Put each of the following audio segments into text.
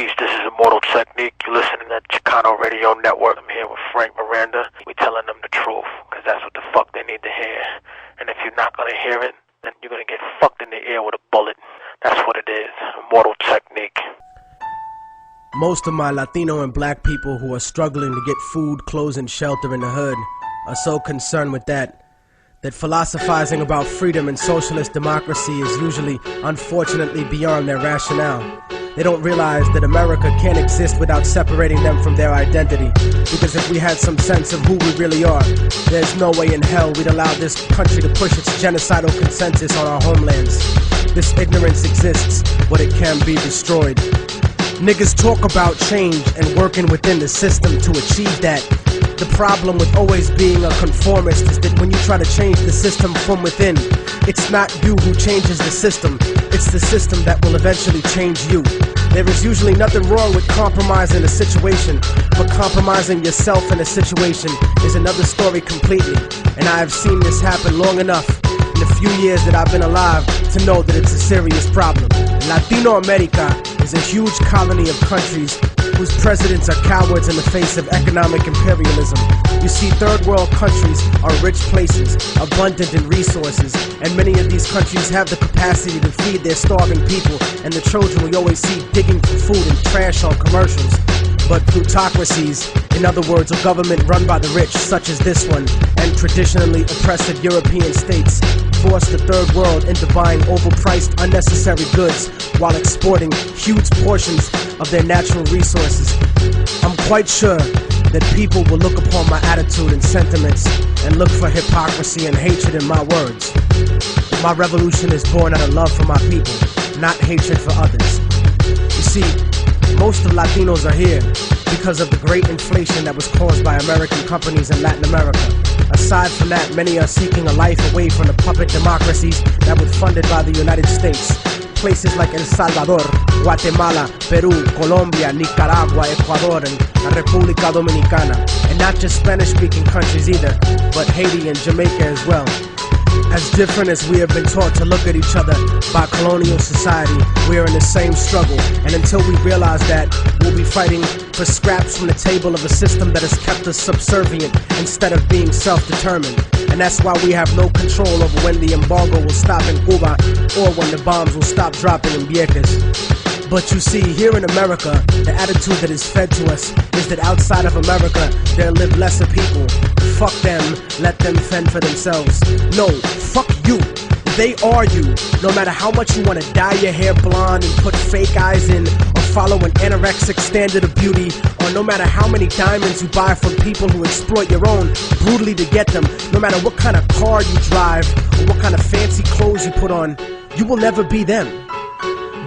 Peace, this is Immortal Technique. You're listening to Chicano Radio Network. I'm here with Frank Miranda. We telling them the truth, because that's what the fuck they need to hear. And if you're not going to hear it, then you're going to get fucked in the ear with a bullet. That's what it is. Immortal Technique. Most of my Latino and black people who are struggling to get food, clothes, and shelter in the hood are so concerned with that philosophizing about freedom and socialist democracy is usually, unfortunately, beyond their rationale. They don't realize that America can't exist without separating them from their identity. Because if we had some sense of who we really are, there's no way in hell we'd allow this country to push its genocidal consensus on our homelands. This ignorance exists, but it can be destroyed. Niggas talk about change and working within the system to achieve that. The problem with always being a conformist is that when you try to change the system from within, it's not you who changes the system, it's the system that will eventually change you. There is usually nothing wrong with compromising a situation, but compromising yourself in a situation is another story completely. And I have seen this happen long enough in the few years that I've been alive to know that it's a serious problem. Latino America is a huge colony of countries whose presidents are cowards in the face of economic imperialism. You see, third world countries are rich places, abundant in resources, and many of these countries have the capacity to feed their starving people and the children we always see digging for food and trash on commercials. But plutocracies, in other words, a government run by the rich, such as this one, and traditionally oppressive European states, force the third world into buying overpriced, unnecessary goods while exporting huge portions of their natural resources. I'm quite sure that people will look upon my attitude and sentiments and look for hypocrisy and hatred in my words. But my revolution is born out of love for my people, not hatred for others. You see, most of Latinos are here because of the great inflation that was caused by American companies in Latin America. Aside from that, many are seeking a life away from the puppet democracies that were funded by the United States. Places like El Salvador, Guatemala, Peru, Colombia, Nicaragua, Ecuador, and la República Dominicana. And not just Spanish-speaking countries either, but Haiti and Jamaica as well. As different as we have been taught to look at each other by colonial society, we are in the same struggle. And until we realize that, we'll be fighting for scraps from the table of a system that has kept us subservient instead of being self-determined. And that's why we have no control over when the embargo will stop in Cuba or when the bombs will stop dropping in Vieques. But you see, here in America, the attitude that is fed to us is that outside of America, there live lesser people. Fuck them, let them fend for themselves. No, fuck you. They are you. No matter how much you want to dye your hair blonde and put fake eyes in, or follow an anorexic standard of beauty, or no matter how many diamonds you buy from people who exploit your own brutally to get them, no matter what kind of car you drive, or what kind of fancy clothes you put on, you will never be them.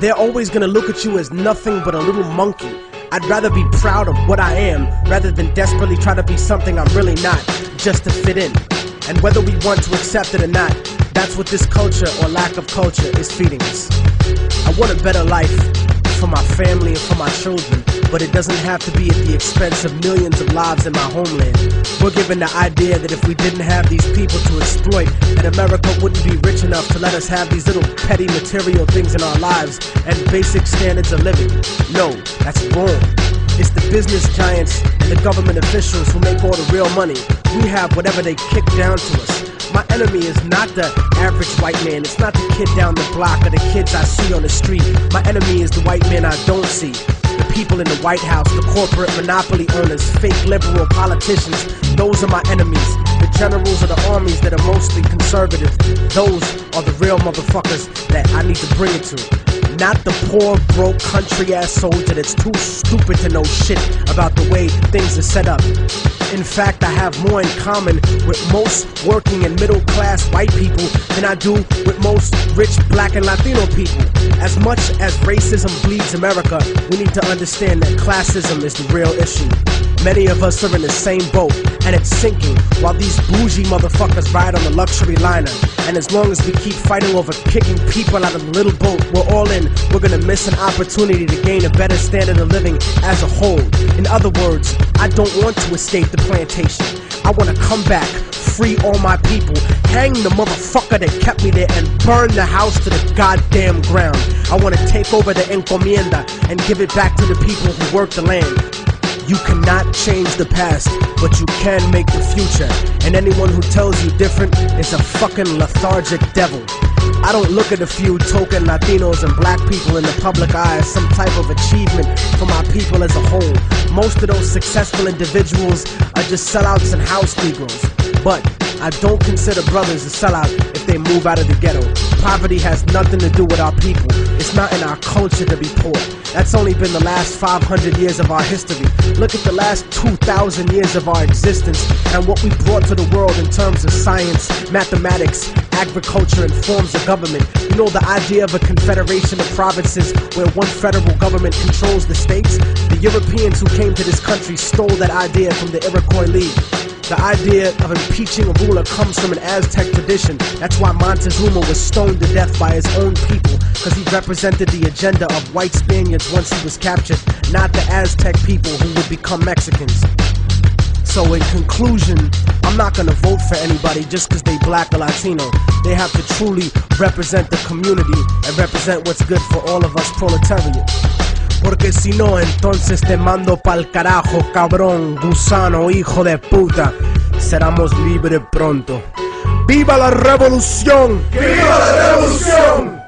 They're always gonna look at you as nothing but a little monkey. I'd rather be proud of what I am rather than desperately try to be something I'm really not, just to fit in. And whether we want to accept it or not, that's what this culture or lack of culture is feeding us. I want a better life for my family and for my children, but it doesn't have to be at the expense of millions of lives in my homeland. We're given the idea that if we didn't have these people to exploit, that America wouldn't be rich enough to let us have these little petty material things in our lives and basic standards of living. No, that's wrong. It's the business giants and the government officials who make all the real money. We have whatever they kick down to us. My enemy is not the average white man. It's not the kid down the block or the kids I see on the street. My enemy is the white man I don't see. The people in the White House, the corporate monopoly owners, fake liberal politicians, those are my enemies. The generals of the armies that are mostly conservative, those are the real motherfuckers that I need to bring it to. Not the poor, broke, country-ass soldier that's too stupid to know shit about the way things are set up. In fact, I have more in common with most working and middle-class white people than I do with most rich black and Latino people. As much as racism bleeds America, we need to understand that classism is the real issue. Many of us are in the same boat, and it's sinking, while these bougie motherfuckers ride on the luxury liner. And as long as we keep fighting over kicking people out of the little boat we're all in, we're gonna miss an opportunity to gain a better standard of living as a whole. In other words, I don't want to escape the plantation. I want to come back free all my people, hang the motherfucker that kept me there, and burn the house to the goddamn ground. I want to take over the encomienda and give it back to the people who work the land. You cannot change the past, but you can make the future. And anyone who tells you different is a fucking lethargic devil. I don't look at a few token Latinos and black people in the public eye as some type of achievement for my people as a whole. Most of those successful individuals are just sellouts and house Negroes. But I don't consider brothers a sellout if they move out of the ghetto. Poverty has nothing to do with our people. It's not in our culture to be poor. That's only been the last 500 years of our history. Look at the last 2,000 years of our existence and what we brought to the world in terms of science, mathematics, agriculture, and forms of government. You know, the idea of a confederation of provinces where one federal government controls the states? The Europeans who came to this country stole that idea from the Iroquois League. The idea of impeaching a ruler comes from an Aztec tradition. That's why Montezuma was stoned to death by his own people, because he represented the agenda of white Spaniards once he was captured, not the Aztec people who would become Mexicans. So in conclusion, I'm not gonna vote for anybody just because they black or Latino. They have to truly represent the community and represent what's good for all of us proletariat. Porque si no, entonces te mando pa'l carajo, cabrón, gusano, hijo de puta. Seramos libres pronto. ¡Viva la revolución! ¡Viva la revolución!